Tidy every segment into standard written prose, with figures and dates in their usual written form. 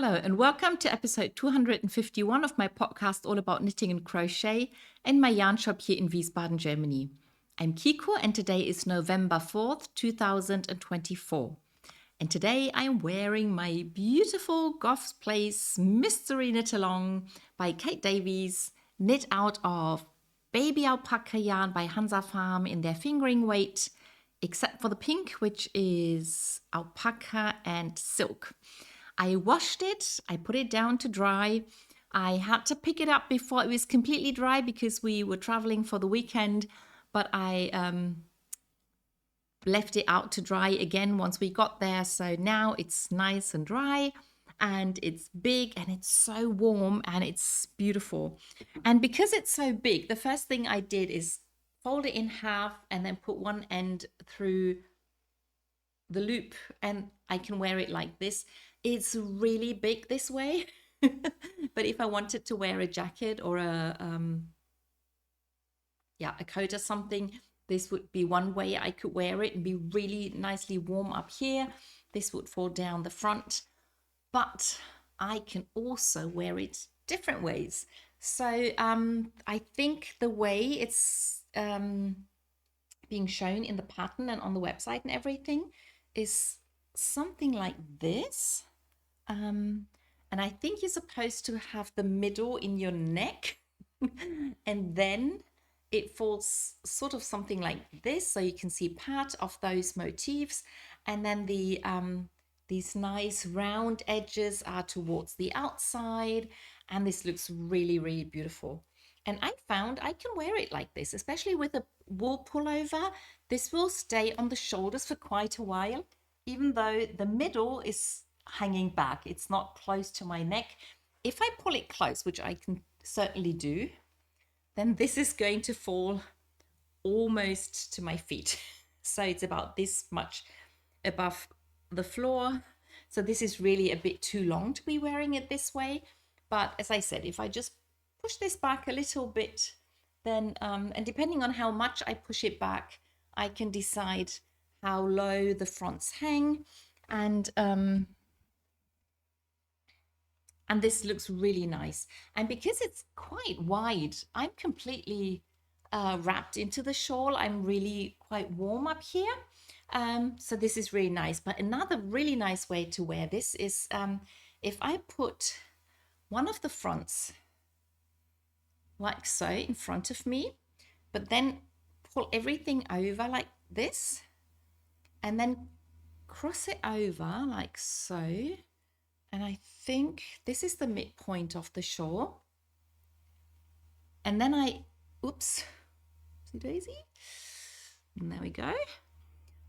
Hello and welcome to episode 251 of my podcast all about knitting and crochet in my yarn shop here in Wiesbaden, Germany. I'm Kiko and today is November 4th, 2024. And today I'm wearing my beautiful Goff's Place Mystery Knit Along by Kate Davies, knit out of baby alpaca yarn by Hansa Farm in their fingering weight, except for the pink, which is alpaca and silk. I washed it, I put it down to dry. I had to pick it up before it was completely dry because we were traveling for the weekend, but I left it out to dry again once we got there. So now it's nice and dry and it's big and it's so warm and it's beautiful. And because it's so big, the first thing I did is fold it in half and then put one end through the loop and I can wear it like this. It's really big this way, but if I wanted to wear a jacket or a coat or something, this would be one way I could wear it and be really nicely warm up here. This would fall down the front, but I can also wear it different ways. So I think the way it's being shown in the pattern and on the website and everything is something like this. And I think you're supposed to have the middle in your neck and then it falls sort of something like this, so you can see part of those motifs, and then the these nice round edges are towards the outside, and this looks really, really beautiful. And I found I can wear it like this, especially with a wool pullover. This will stay on the shoulders for quite a while, even though the middle is hanging back. It's not close to my neck. If I pull it close, which I can certainly do, then this is going to fall almost to my feet. So it's about this much above the floor. So this is really a bit too long to be wearing it this way. But as I said, if I just push this back a little bit, then, and depending on how much I push it back, I can decide how low the fronts hang. And this looks really nice. And because it's quite wide, I'm completely wrapped into the shawl. I'm really quite warm up here. So this is really nice. But another really nice way to wear this is if I put one of the fronts like so in front of me, but then pull everything over like this, and then cross it over like so. And I think this is the midpoint of the shawl. And then oops, see daisy? And there we go.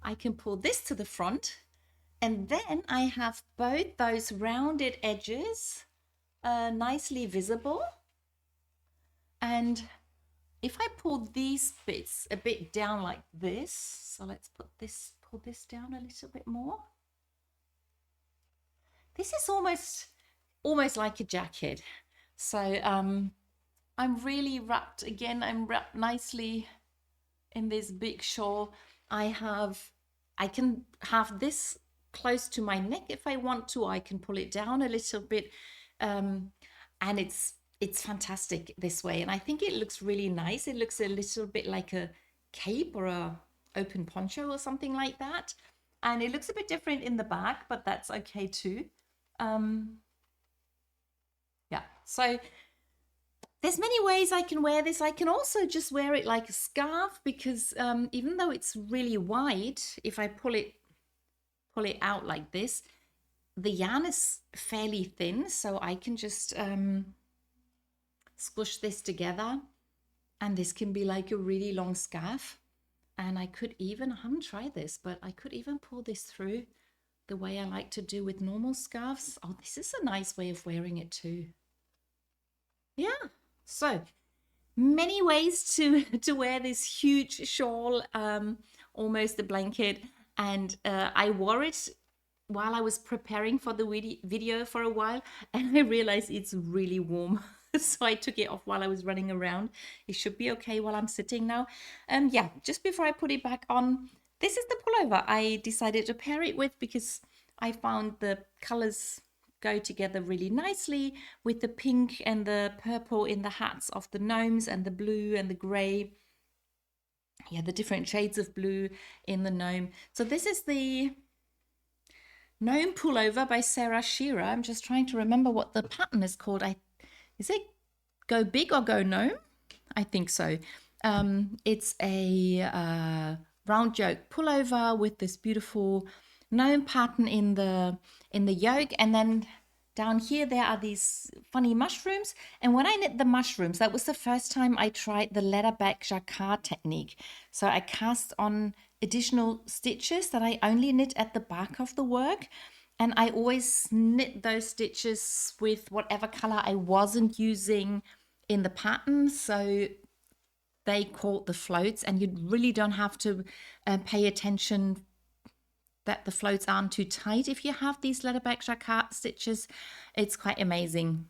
I can pull this to the front. And then I have both those rounded edges nicely visible. And if I pull these bits a bit down like this, so let's pull this down a little bit more. This is almost like a jacket. So I'm really wrapped again. I'm wrapped nicely in this big shawl. I can have this close to my neck if I want to. I can pull it down a little bit, and it's fantastic this way. And I think it looks really nice. It looks a little bit like a cape or a open poncho or something like that. And it looks a bit different in the back, but that's okay too. So there's many ways I can wear this. I can also just wear it like a scarf because even though it's really wide, if I pull it out like this, the yarn is fairly thin, so I can just squish this together and this can be like a really long scarf. And I haven't tried this, but I could even pull this through the way I like to do with normal scarves. Oh, this is a nice way of wearing it too. Yeah, so many ways to wear this huge shawl, almost a blanket. And I wore it while I was preparing for the video for a while, and I realized it's really warm. So I took it off while I was running around. It should be okay while I'm sitting now. Yeah, just before I put it back on, this is the pullover I decided to pair it with because I found the colors go together really nicely with the pink and the purple in the hats of the gnomes and the blue and the gray. Yeah, the different shades of blue in the gnome. So this is the Gnome Pullover by Sarah Shearer. I'm just trying to remember what the pattern is called. Is it Go Big or Go Gnome? I think so. It's a round yoke pullover with this beautiful gnome pattern in the yoke, and then down here there are these funny mushrooms. And when I knit the mushrooms, that was the first time I tried the leatherback jacquard technique. So I cast on additional stitches that I only knit at the back of the work, and I always knit those stitches with whatever color I wasn't using in the pattern, so they caught the floats, and you really don't have to pay attention that the floats aren't too tight if you have these leatherback jacquard stitches. It's quite amazing.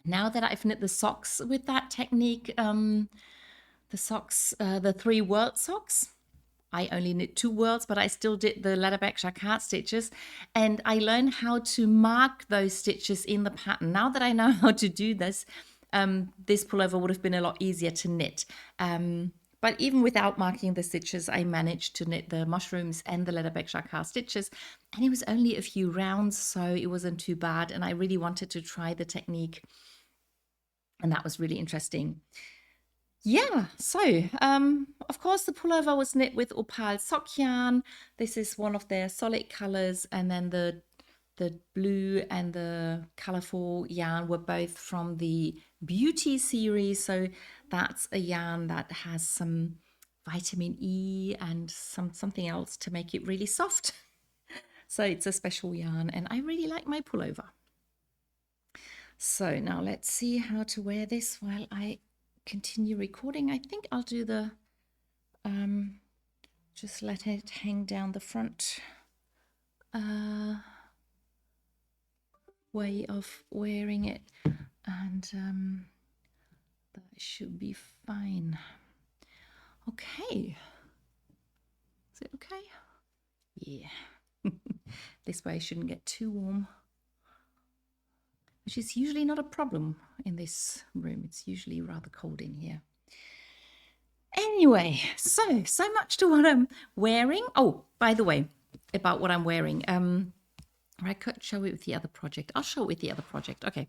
Now that I've knit the socks with that technique, the 3 whirled socks, I only knit 2 whirls, but I still did the leatherback jacquard stitches, and I learned how to mark those stitches in the pattern. Now that I know how to do this, this pullover would have been a lot easier to knit. But even without marking the stitches, I managed to knit the mushrooms and the leatherback jacquard stitches. And it was only a few rounds, so it wasn't too bad. And I really wanted to try the technique. And that was really interesting. Yeah, so of course the pullover was knit with opal sock yarn. This is one of their solid colors. And then the blue and the colorful yarn were both from the Beauty series. So that's a yarn that has some vitamin E and something else to make it really soft. So it's a special yarn, and I really like my pullover. So now let's see how to wear this while I continue recording. I think I'll do the just let it hang down the front way of wearing it, and that should be fine. Okay, is it okay? Yeah. This way it shouldn't get too warm, which is usually not a problem in this room. It's usually rather cold in here. Anyway, so much to what I'm wearing. Oh, by the way, about what I'm wearing. I could show it with the other project. I'll show it with the other project. Okay,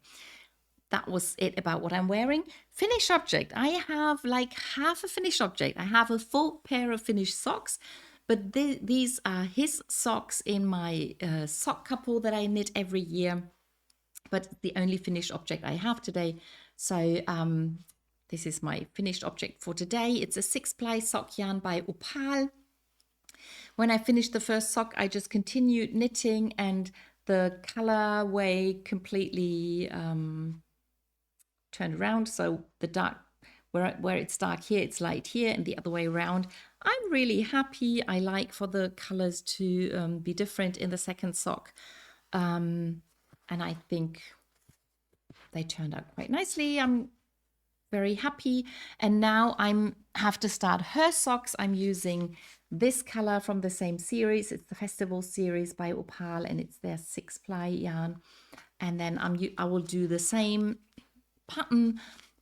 that was it about what I'm wearing. Finished object. I have like half a finished object. I have a full pair of finished socks, but these are his socks in my sock couple that I knit every year. But the only finished object I have today. So this is my finished object for today. It's a 6-ply sock yarn by Opal. When I finished the first sock, I just continued knitting, and the colorway completely turned around. So the dark, where it's dark here, it's light here, and the other way around. I'm really happy. I like for the colors to be different in the second sock. And I think they turned out quite nicely. I'm very happy. And now I have to start her socks. I'm using this color from the same series. It's the Festival series by Opal, and it's their 6-ply yarn. And then I will do the same pattern,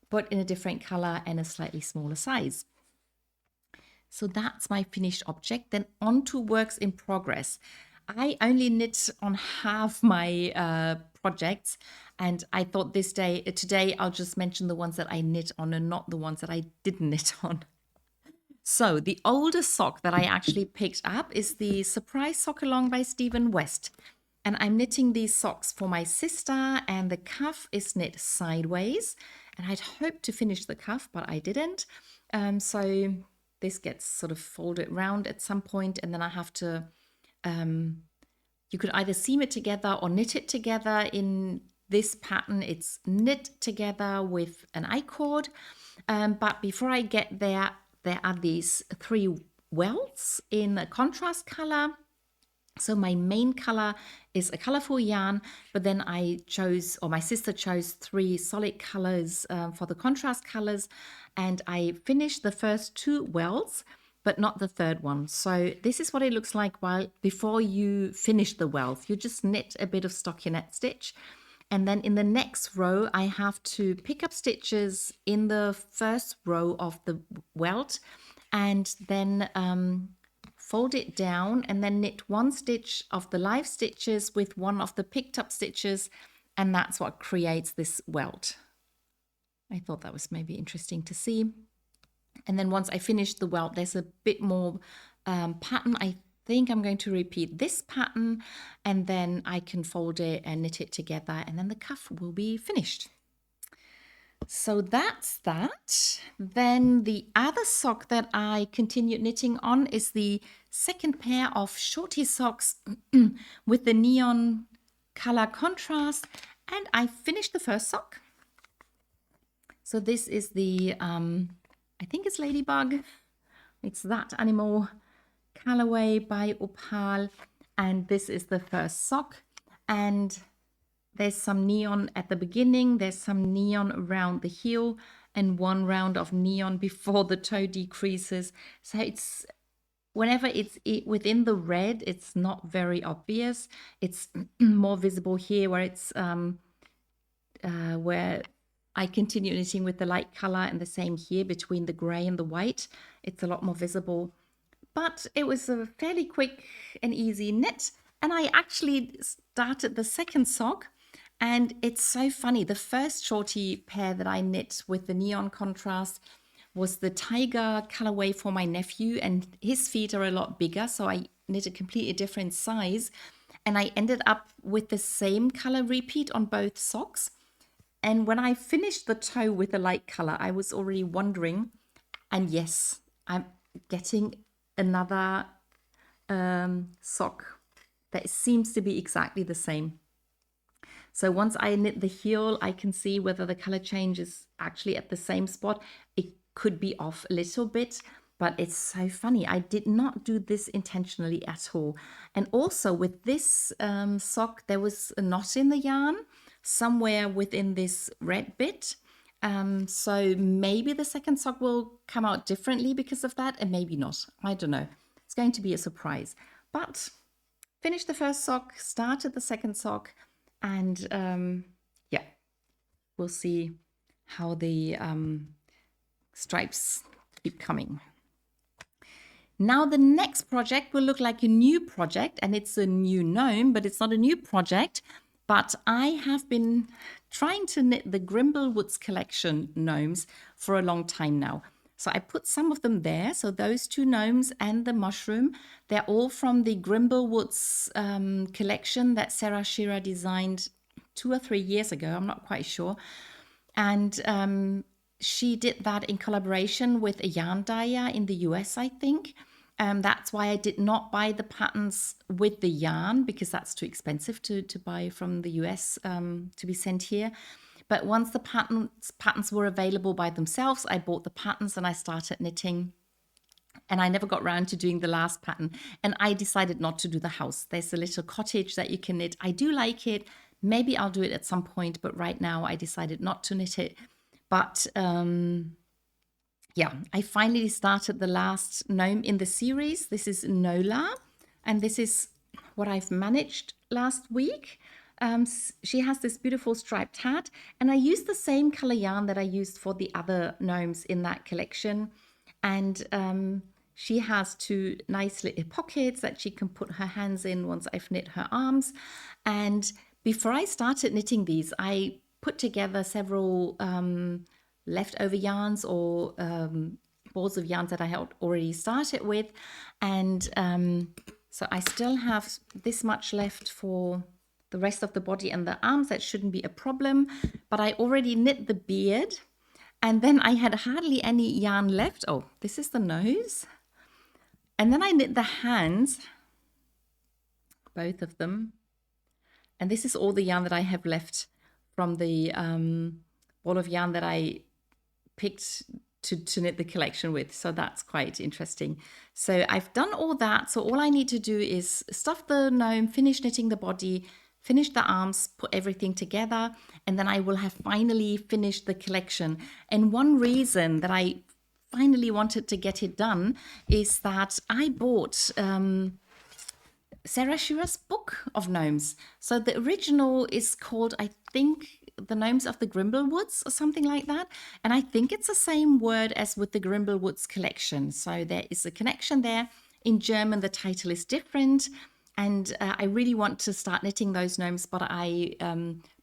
but in a different color and a slightly smaller size. So that's my finished object. Then on to works in progress. I only knit on half my projects, and I thought today I'll just mention the ones that I knit on and not the ones that I didn't knit on. So the oldest sock that I actually picked up is the Surprise Sockalong by Stephen West. And I'm knitting these socks for my sister, and the cuff is knit sideways. And I'd hoped to finish the cuff, but I didn't. So this gets sort of folded round at some point, and then I have to, you could either seam it together or knit it together. In this pattern, it's knit together with an I-cord. But before I get there, there are these 3 welts in a contrast color. So my main color is a colorful yarn, but then I chose, or my sister chose, 3 solid colors for the contrast colors, and I finished the first 2 welts, but not the third one. So this is what it looks like before you finish the welt. You just knit a bit of stockinette stitch. And then in the next row, I have to pick up stitches in the first row of the welt and then fold it down and then knit one stitch of the live stitches with one of the picked up stitches. And that's what creates this welt. I thought that was maybe interesting to see. And then once I finish the welt, there's a bit more pattern. I think I'm going to repeat this pattern and then I can fold it and knit it together and then the cuff will be finished. So that's that. Then the other sock that I continued knitting on is the second pair of shorty socks with the neon color contrast, and I finished the first sock. So this is the I think it's Ladybug. It's that animal colorway by Opal, and this is the first sock. And there's some neon at the beginning, there's some neon around the heel, and one round of neon before the toe decreases. So it's whenever it's within the red, it's not very obvious. It's more visible here where it's where I continue knitting with the light color, and the same here between the gray and the white. It's a lot more visible, but it was a fairly quick and easy knit. And I actually started the second sock, and it's so funny. The first shorty pair that I knit with the neon contrast was the tiger colorway for my nephew, and his feet are a lot bigger, so I knit a completely different size, and I ended up with the same color repeat on both socks. And when I finished the toe with the light color, I was already wondering, and yes, I'm getting another sock that seems to be exactly the same. So once I knit the heel, I can see whether the color change is actually at the same spot. It could be off a little bit, but it's so funny. I did not do this intentionally at all. And also with this sock, there was a knot in the yarn somewhere within this red bit. So maybe the second sock will come out differently because of that, and maybe not. I don't know. It's going to be a surprise. But finished the first sock, started the second sock, and yeah, we'll see how the stripes keep coming. Now the next project will look like a new project, and it's a new gnome, but it's not a new project. But I have been trying to knit the Grimblewoods collection gnomes for a long time now. So I put some of them there. So those two gnomes and the mushroom, they're all from the Grimblewoods collection that Sarah Shearer designed 2 or 3 years ago. I'm not quite sure. And she did that in collaboration with a yarn dyer in the US, I think. That's why I did not buy the patterns with the yarn, because that's too expensive to buy from the US to be sent here. But once the patterns were available by themselves, I bought the patterns and I started knitting. And I never got around to doing the last pattern. And I decided not to do the house. There's a little cottage that you can knit. I do like it. Maybe I'll do it at some point, but right now I decided not to knit it. But yeah, I finally started the last gnome in the series. This is Nola, and this is what I've managed last week. She has this beautiful striped hat, and I used the same color yarn that I used for the other gnomes in that collection. And she has 2 nice little pockets that she can put her hands in once I've knit her arms. And before I started knitting these, I put together several leftover yarns or balls of yarns that I had already started with. And so I still have this much left for the rest of the body and the arms. That shouldn't be a problem. But I already knit the beard, and then I had hardly any yarn left. Oh, this is the nose. And then I knit the hands, both of them. And this is all the yarn that I have left from the ball of yarn that I picked to knit the collection with. So that's quite interesting. So I've done all that. So all I need to do is stuff the gnome, finish knitting the body, finish the arms, put everything together, and then I will have finally finished the collection. And one reason that I finally wanted to get it done is that I bought Sarah Schurer's book of gnomes. So the original is called, I think, the Gnomes of the Grimblewood or something like that. And I think it's the same word as with the Grimblewoods collection. So there is a connection there. In German, the title is different. And I really want to start knitting those gnomes, but I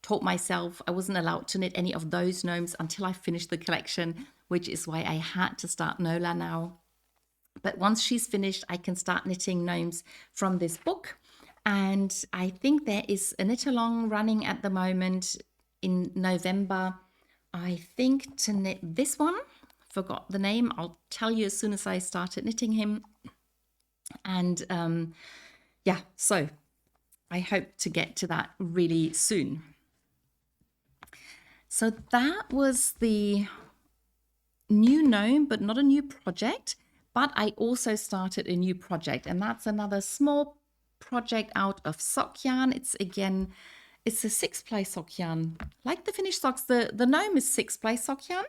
taught myself I wasn't allowed to knit any of those gnomes until I finished the collection, which is why I had to start Nola now. But once she's finished, I can start knitting gnomes from this book. And I think there is a knit-along running at the moment in November. I think to knit this one. Forgot the name. I'll tell you as soon as I started knitting him. And yeah, so I hope to get to that really soon. So that was the new gnome, but not a new project. But I also started a new project, and that's another small project out of sock yarn. It's a 6-ply sock yarn. Like the finished socks, the gnome is 6-ply sock yarn,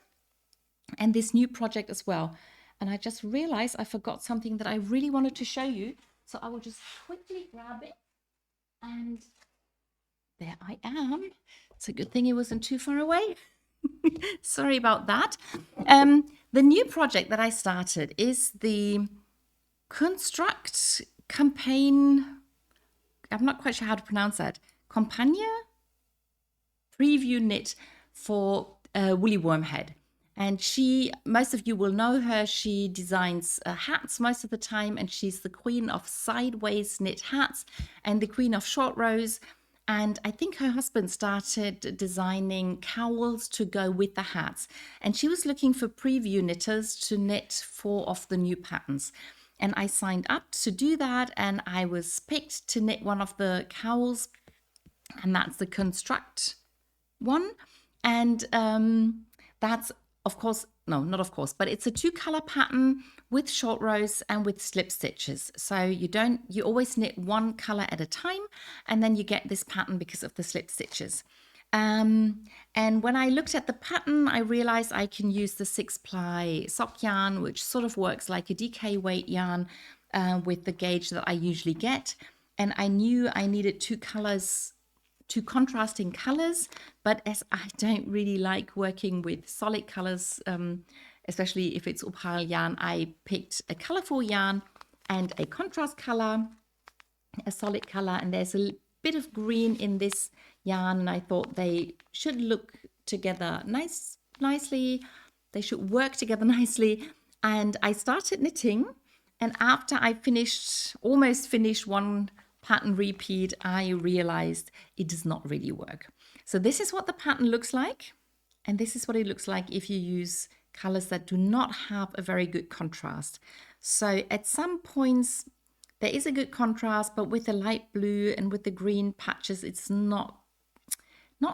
and this new project as well. And I just realized I forgot something that I really wanted to show you. So I will just quickly grab it. And there I am. It's a good thing it wasn't too far away. Sorry about that. The new project that I started is the Construct Compagne. I'm not quite sure how to pronounce that. Compagne preview knit for Woolly Wormhead. And most of you will know her. She designs hats most of the time, and she's the queen of sideways knit hats and the queen of short rows. And I think her husband started designing cowls to go with the hats. And she was looking for preview knitters to knit 4 of the new patterns. And I signed up to do that, and I was picked to knit one of the cowls, and that's the Construct one. And that's, of course, no, not of course, but it's a 2-color pattern with short rows and with slip stitches. So you always knit 1 color at a time, and then you get this pattern because of the slip stitches. And when I looked at the pattern, I realized I can use the 6-ply sock yarn, which sort of works like a DK weight yarn with the gauge that I usually get. And I knew I needed 2 colors, 2 contrasting colors, but as I don't really like working with solid colors, especially if it's opal yarn, I picked a colorful yarn and a contrast color, a solid color, and there's a bit of green in this yarn, and I thought they should look together nicely. They should work together nicely. And I started knitting, and after I almost finished 1 pattern repeat, I realized it does not really work. So this is what the pattern looks like, and this is what it looks like if you use colors that do not have a very good contrast. So at some points there is a good contrast, but with the light blue and with the green patches, it's not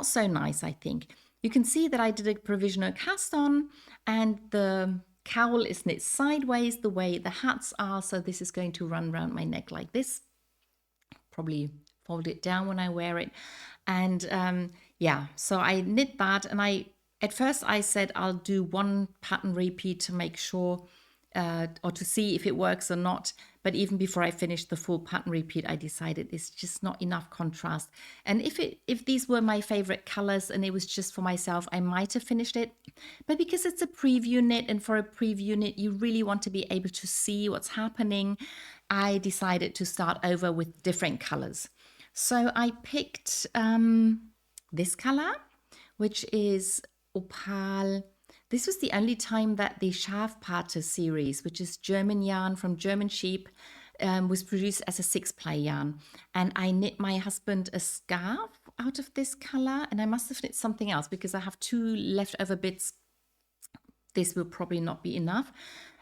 so nice, I think. You can see that I did a provisional cast on, and the cowl is knit sideways the way the hats are. So this is going to run around my neck like this. Probably fold it down when I wear it. And yeah, so I knit that, and at first I said I'll do 1 pattern repeat to make sure or to see if it works or not. But even before I finished the full pattern repeat, I decided it's just not enough contrast. And if these were my favorite colors and it was just for myself, I might have finished it. But because it's a preview knit, and for a preview knit, you really want to be able to see what's happening, I decided to start over with different colors. So I picked this color, which is opal. This was the only time that the Schafpate series, which is German yarn from German sheep, was produced as a 6-ply yarn. And I knit my husband a scarf out of this color, and I must have knit something else because I have 2 leftover bits. This will probably not be enough.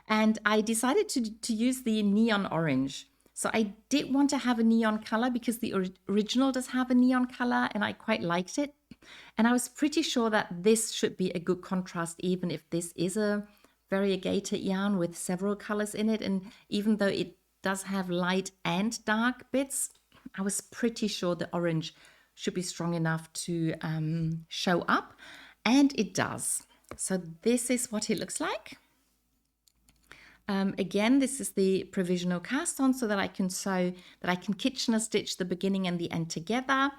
And I decided to use the neon orange. So I did want to have a neon color because the original does have a neon color, and I quite liked it. And I was pretty sure that this should be a good contrast, even if this is a variegated yarn with several colors in it. And even though it does have light and dark bits, I was pretty sure the orange should be strong enough to show up. And it does. So this is what it looks like. Again, this is the provisional cast on so that I can sew, that I can Kitchener stitch the beginning and the end together.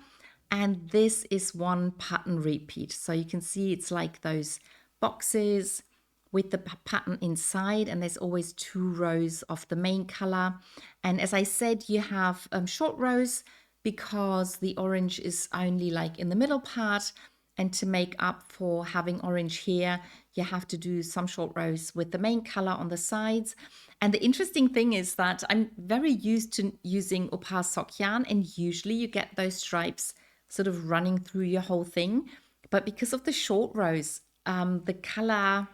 And this is one pattern repeat. So you can see it's like those boxes with the pattern inside, and there's always 2 rows of the main color. And as I said, you have short rows because the orange is only like in the middle part. And to make up for having orange here, you have to do some short rows with the main color on the sides. And the interesting thing is that I'm very used to using Opa's sock yarn, and usually you get those stripes sort of running through your whole thing. But because of the short rows, the color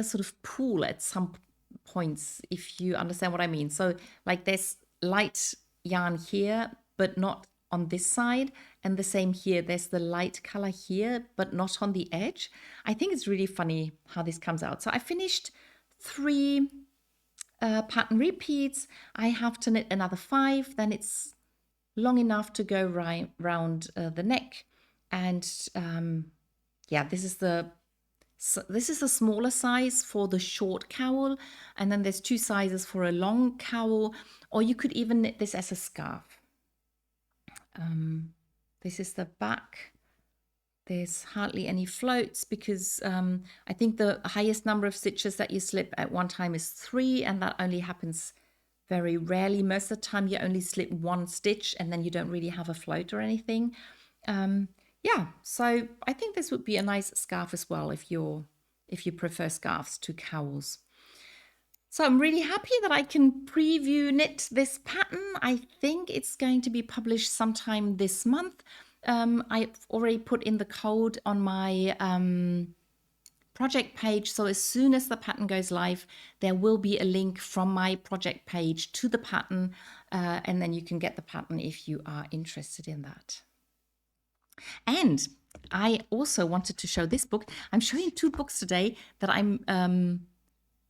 sort of pool at some points, if you understand what I mean. So like there's light yarn here, but not on this side, and the same here. There's the light color here, but not on the edge. I think it's really funny how this comes out. So I finished 3 pattern repeats. I have to knit another 5, then it's long enough to go round the neck. And yeah, this is the smaller size for the short cowl, and then there's 2 sizes for a long cowl, or you could even knit this as a scarf. This is the back. There's hardly any floats because I think the highest number of stitches that you slip at one time is 3, and that only happens very rarely. Most of the time you only slip 1 stitch and then you don't really have a float or anything. Yeah, so I think this would be a nice scarf as well if you prefer scarves to cowls. So I'm really happy that I can preview knit this pattern. I think it's going to be published sometime this month. I've already put in the code on my project page. So as soon as the pattern goes live, there will be a link from my project page to the pattern. And then you can get the pattern if you are interested in that. And I also wanted to show this book. I'm showing 2 books today that I'm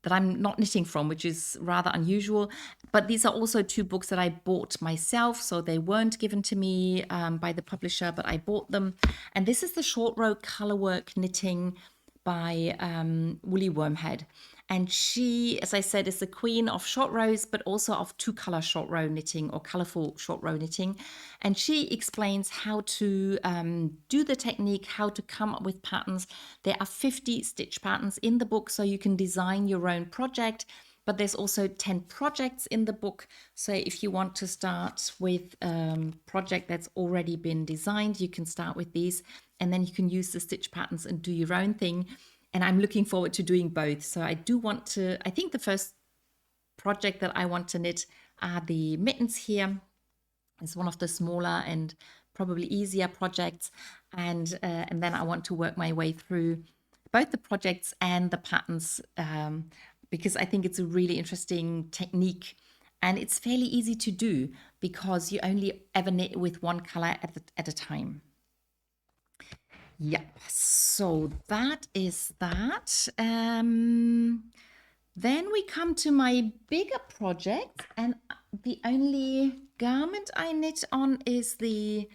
not knitting from, which is rather unusual. But these are also 2 books that I bought myself. So they weren't given to me by the publisher, but I bought them. And this is the Short Row Colorwork Knitting by Woolly Wormhead. And she, as I said, is the queen of short rows, but also of 2-color short row knitting or colorful short row knitting. And she explains how to do the technique, how to come up with patterns. There are 50 stitch patterns in the book, so you can design your own project. But there's also 10 projects in the book. So if you want to start with a project that's already been designed, you can start with these, and then you can use the stitch patterns and do your own thing. And I'm looking forward to doing both. So I think the first project that I want to knit are the mittens here. It's one of the smaller and probably easier projects. And then I want to work my way through both the projects and the patterns because I think it's a really interesting technique. And it's fairly easy to do because you only ever knit with 1 color at a time. Yep, so that is that. Then we come to my bigger project, and the only garment I knit on is the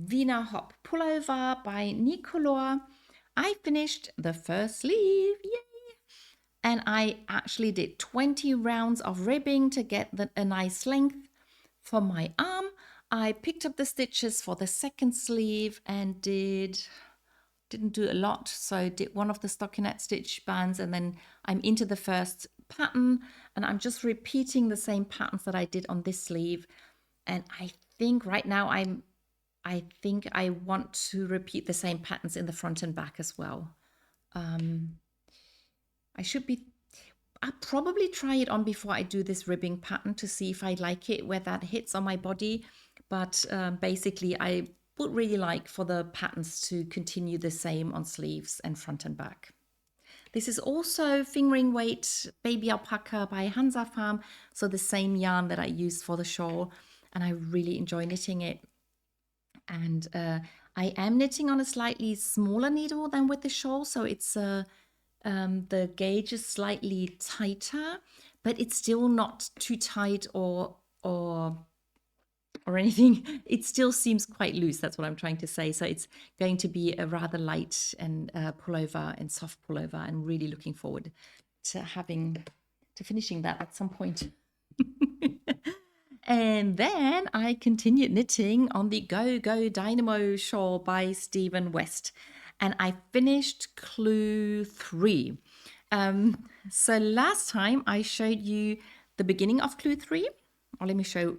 Vinahop Pullover by Nicolor. I finished the first sleeve, yay! And I actually did 20 rounds of ribbing to get a nice length for my arm. I picked up the stitches for the second sleeve and didn't do a lot, so did one of the stockinette stitch bands, and then I'm into the first pattern, and I'm just repeating the same patterns that I did on this sleeve. And I think right now I think I want to repeat the same patterns in the front and back as well. I'll probably try it on before I do this ribbing pattern to see if I like it, where that hits on my body. But basically I would really like for the patterns to continue the same on sleeves and front and back. This is also fingering weight baby alpaca by Hansa Farm, so the same yarn that I used for the shawl, and I really enjoy knitting it. And I am knitting on a slightly smaller needle than with the shawl, so it's the gauge is slightly tighter, but it's still not too tight or or anything. It still seems quite loose. That's what I'm trying to say. So it's going to be a rather light and pullover and soft pullover, and really looking forward to finishing that at some point. And then I continued knitting on the Go Dynamo Shawl by Stephen West, and I finished clue 3. So last time I showed you the beginning of clue 3. Or let me show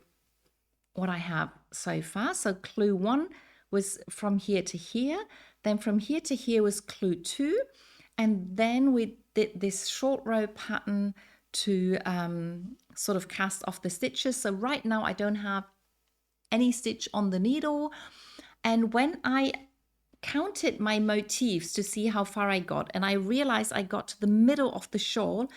what I have so far. So clue 1 was from here to here. Then from here to here was clue 2. And then we did this short row pattern to sort of cast off the stitches. So right now I don't have any stitch on the needle. And when I counted my motifs to see how far I got, and I realized I got to the middle of the shawl,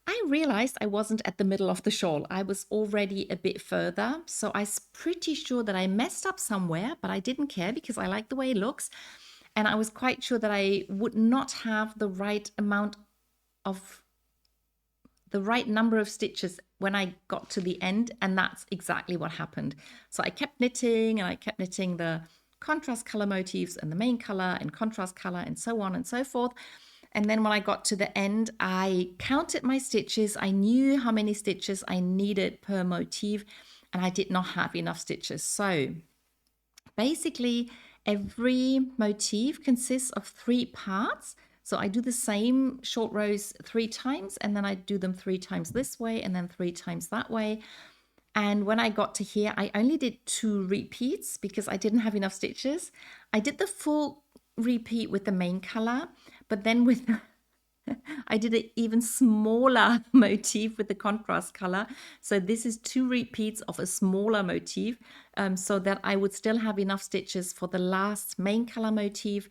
I realized I wasn't at the middle of the shawl. I was already a bit further. So I'm pretty sure that I messed up somewhere, but I didn't care because I like the way it looks. And I was quite sure that I would not have the right amount of the right number of stitches when I got to the end, and that's exactly what happened. So I kept knitting, and I kept knitting the contrast color motifs and the main color and contrast color and so on and so forth. And then when I got to the end, I counted my stitches. I knew how many stitches I needed per motif, and I did not have enough stitches. So basically every motif consists of 3 parts. So I do the same short rows 3 times, and then I do them 3 times this way and then 3 times that way. And when I got to here, I only did 2 repeats because I didn't have enough stitches. I did the full repeat with the main color, but then with I did an even smaller motif with the contrast color. So this is 2 repeats of a smaller motif, so that I would still have enough stitches for the last main color motif.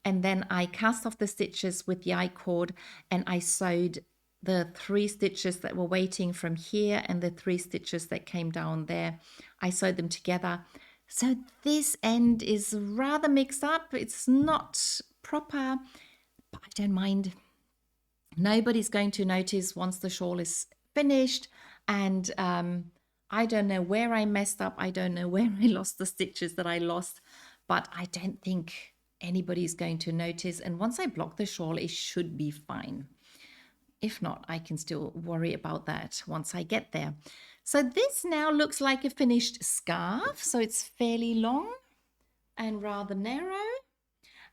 And then I cast off the stitches with the I-cord, and I sewed the 3 stitches that were waiting from here and the 3 stitches that came down there. I sewed them together. So this end is rather mixed up. It's not proper, but I don't mind. Nobody's going to notice once the shawl is finished. And I don't know where I messed up. I don't know where I lost the stitches that I lost, but I don't think anybody's going to notice. And once I block the shawl, it should be fine. If not, I can still worry about that once I get there. So this now looks like a finished scarf. So it's fairly long and rather narrow.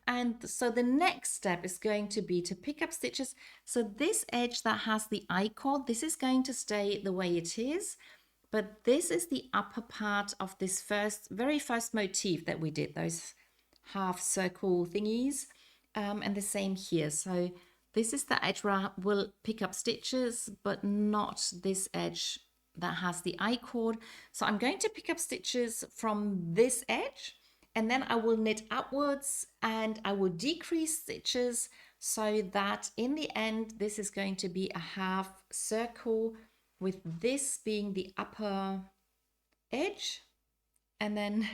And so the next step is going to be to pick up stitches. So this edge that has the I-cord, this is going to stay the way it is. But this is the upper part of this very first motif that we did, those half circle thingies, and the same here. So this is the edge where I will pick up stitches, but not this edge that has the I-cord. So I'm going to pick up stitches from this edge, and then I will knit upwards and I will decrease stitches so that in the end this is going to be a half circle, with this being the upper edge, and then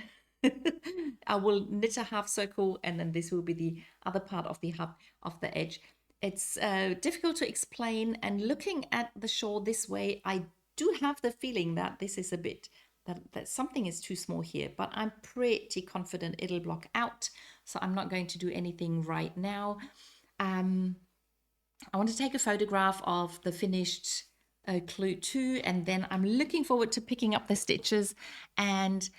I will knit a half circle, and then this will be the other part of the half of the edge. It's difficult to explain, and looking at the shawl this way, I do have the feeling that this is a bit, that something is too small here, but I'm pretty confident it'll block out, so I'm not going to do anything right now. I want to take a photograph of the finished clue 2, and then I'm looking forward to picking up the stitches. And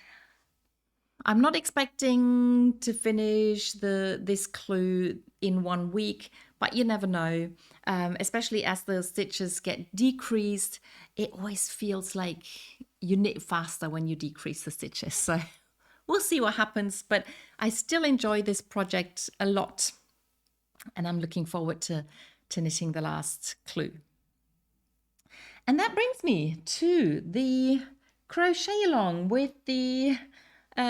I'm not expecting to finish this clue in 1 week, but you never know. Especially as the stitches get decreased, it always feels like you knit faster when you decrease the stitches. So we'll see what happens, but I still enjoy this project a lot, and I'm looking forward to knitting the last clue. And that brings me to the crochet along with the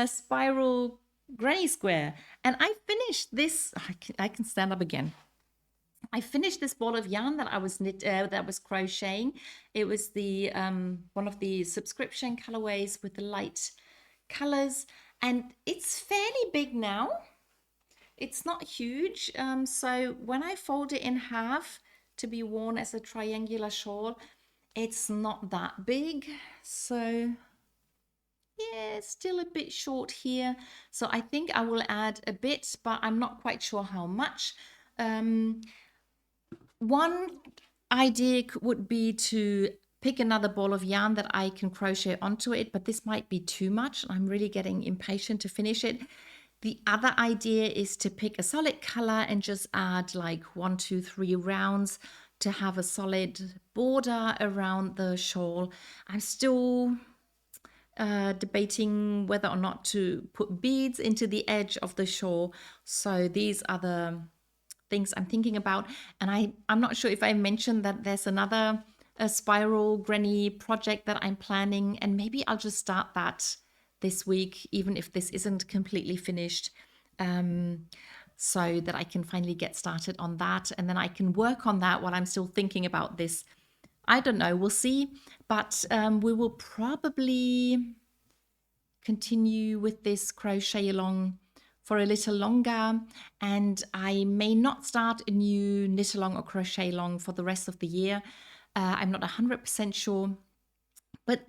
spiral granny square. And I finished this, I can stand up again. I finished this ball of yarn that I was crocheting. It was the one of the subscription colorways with the light colors, and it's fairly big now. It's not huge, so when I fold it in half to be worn as a triangular shawl, it's not that big. So yeah, still a bit short here. So I think I will add a bit, but I'm not quite sure how much. One idea would be to pick another ball of yarn that I can crochet onto it, but this might be too much. I'm really getting impatient to finish it. The other idea is to pick a solid color and just add like 1, 2, 3 rounds to have a solid border around the shawl. I'm still debating whether or not to put beads into the edge of the shawl. So these are the things I'm thinking about. And I'm not sure if I mentioned that there's another spiral granny project that I'm planning, and maybe I'll just start that this week, even if this isn't completely finished, so that I can finally get started on that. And then I can work on that while I'm still thinking about this. I don't know, we'll see. But we will probably continue with this crochet along for a little longer, and I may not start a new knit along or crochet along for the rest of the year. I'm not 100% sure, but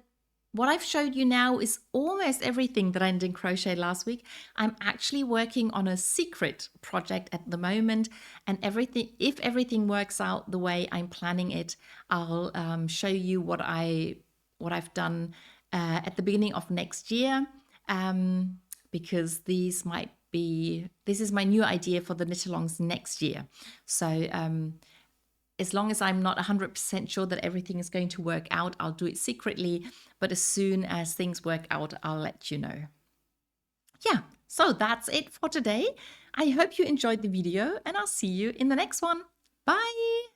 what I've showed you now is almost everything that I did in crochet last week. I'm actually working on a secret project at the moment, and if everything works out the way I'm planning it, I'll show you what I've done at the beginning of next year, because this is my new idea for the knit-alongs next year. So as long as I'm not 100% sure that everything is going to work out, I'll do it secretly. But as soon as things work out, I'll let you know. Yeah, so that's it for today. I hope you enjoyed the video, and I'll see you in the next one. Bye!